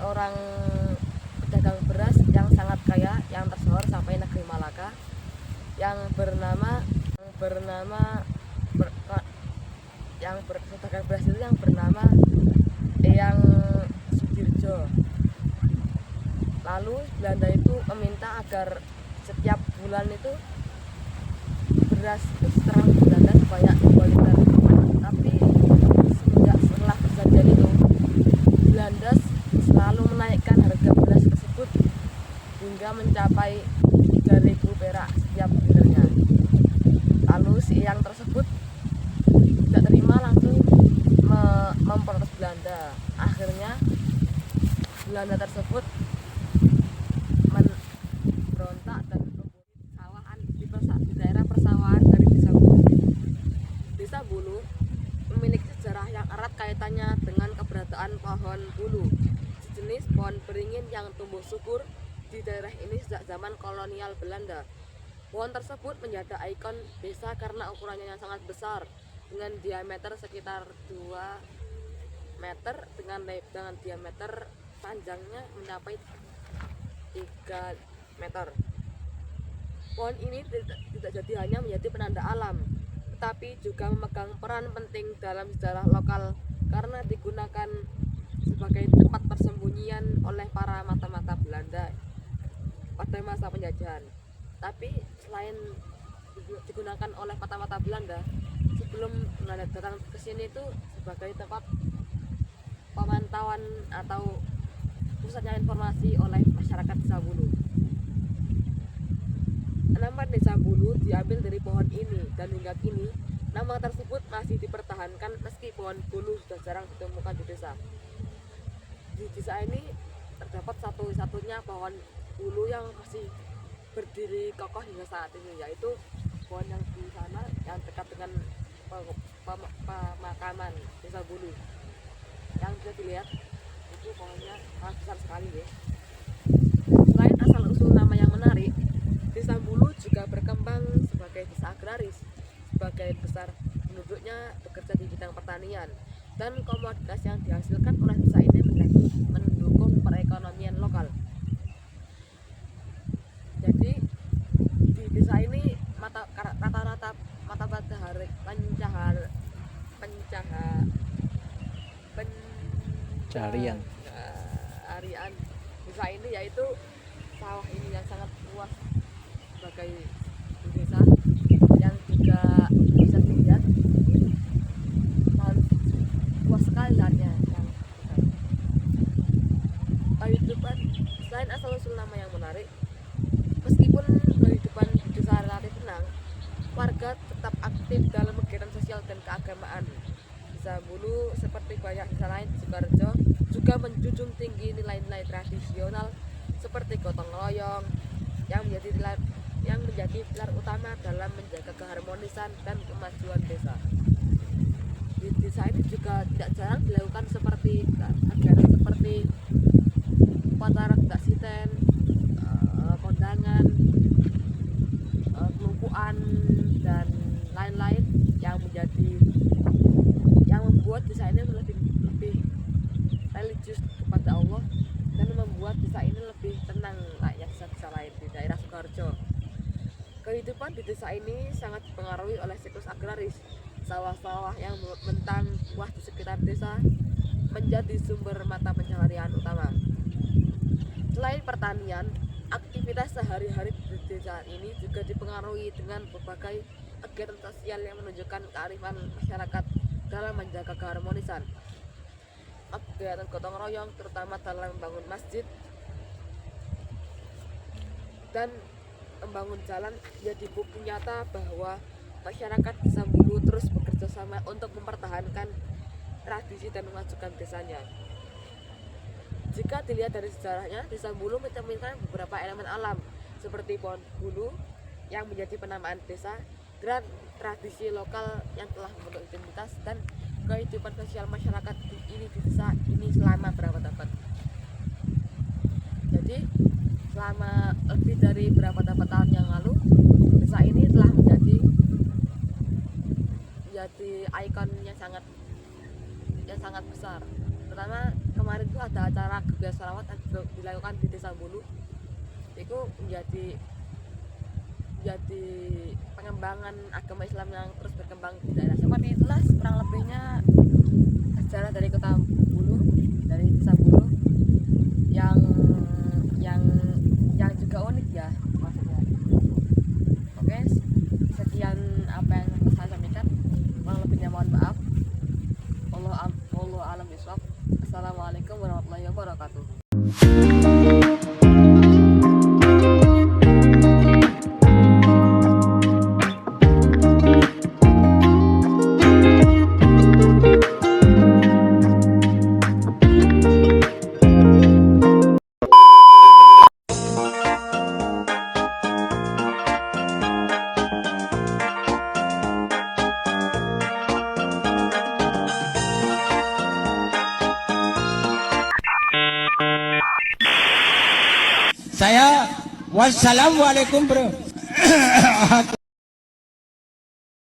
seorang pedagang beras yang sangat kaya yang tersohor sampai negeri Malaka yang bernama pedagang beras itu yang bernama Eyang Sudirjo. Lalu Belanda itu meminta agar setiap bulan itu beras itu setelah Belanda sebanyak 2 liter. Tapi setelah perjanjian itu Belanda selalu menaikkan harga beras tersebut hingga mencapai 3.000 perak setiap liternya. Lalu si Eyang tersebut tidak terima, langsung memprotes Belanda. Akhirnya Belanda tersebut berontak dan di daerah persawahan dari Desa Bulu. Desa Bulu memiliki sejarah yang erat kaitannya dengan keberadaan pohon bulu, sejenis pohon beringin yang tumbuh subur di daerah ini sejak zaman kolonial Belanda. Pohon tersebut menjadi ikon desa karena ukurannya yang sangat besar, dengan diameter sekitar 2 meter dengan diameter panjangnya mencapai 3 meter. Pohon ini tidak jadi hanya menjadi penanda alam, tetapi juga memegang peran penting dalam sejarah lokal karena digunakan sebagai tempat persembunyian oleh para mata-mata Belanda pada masa penjajahan. Tapi selain digunakan oleh mata-mata Belanda, sebelum Belanda datang ke sini itu sebagai tempat pemantauan atau pusatnya informasi oleh masyarakat Desa Bulu. Nama Desa Bulu diambil dari pohon ini, dan hingga kini nama tersebut masih dipertahankan meski pohon bulu sudah jarang ditemukan di desa. Di desa ini terdapat satu-satunya pohon bulu yang masih berdiri kokoh hingga saat ini, yaitu pohon yang di sana yang dekat dengan pemakaman Desa Bulu. Yang bisa dilihat itu pohonnya sangat besar sekali ya. Selain asal-usul nama yang menarik, Desa Bulu juga berkembang sebagai desa agraris. Sebagian besar penduduknya bekerja di bidang pertanian, dan komoditas yang dihasilkan oleh desa ini mendukung perekonomian lokal. Jadi di desa ini rata-rata mata matahari pencaharian desa ini yaitu sawah ini yang sangat luas sebagai desa yang juga bisa dilihat luas sekali lahannya yang kehidupan. Selain asal-usul nama yang menarik, meskipun kehidupan di desa relatif tenang, warga tetap aktif dalam kegiatan sosial dan keagamaan. Desa Bulu seperti banyak desa lain di Sukoharjo juga menjunjung tinggi nilai-nilai tradisional seperti gotong royong yang menjadi pilar utama dalam menjaga keharmonisan dan kemajuan desa. Di desa ini juga tidak jarang dilakukan kegiatan seperti upacara dasiten, kondangan, kelumpuan dan lain-lain yang membuat desa ini lebih religius kepada Allah dan membuat desa ini lebih tenang layaknya desa-desa lain di daerah Sukoharjo. Kehidupan di desa ini sangat dipengaruhi oleh siklus agraris. Sawah-sawah yang membentang luas di sekitar desa menjadi sumber mata pencaharian utama. Selain pertanian, aktivitas sehari-hari di desa ini juga dipengaruhi dengan berbagai kegiatan sosial yang menunjukkan kearifan masyarakat dalam menjaga keharmonisan. Kegiatan gotong royong terutama dalam membangun masjid dan membangun jalan menjadi bukti nyata bahwa masyarakat Desa Bulu terus bekerja sama untuk mempertahankan tradisi dan memajukan desanya. Jika dilihat dari sejarahnya, Desa Bulu mencerminkan beberapa elemen alam seperti pohon bulu yang menjadi penamaan desa, dan tradisi lokal yang telah membentuk identitas dan kehidupan sosial masyarakat di desa ini selama berabad-abad. Jadi selama lebih dari berabad-abad tahun yang lalu, desa ini telah menjadi ikon yang sangat besar, terutama kemarin tuh ada acara gebiar sholawat yang dilakukan di Desa Bulu. Itu jadi pengembangan agama Islam yang terus berkembang di daerah. Seperti itulah kurang lebihnya sejarah dari kota Bulu, dari Desa Bulu yang juga unik ya maksudnya. Oke, sekian apa yang saya sampaikan. Kurang lebihnya mohon maaf. Allah alam bisawab. Assalamualaikum warahmatullahi wabarakatuh. Saya wassalamualaikum bro.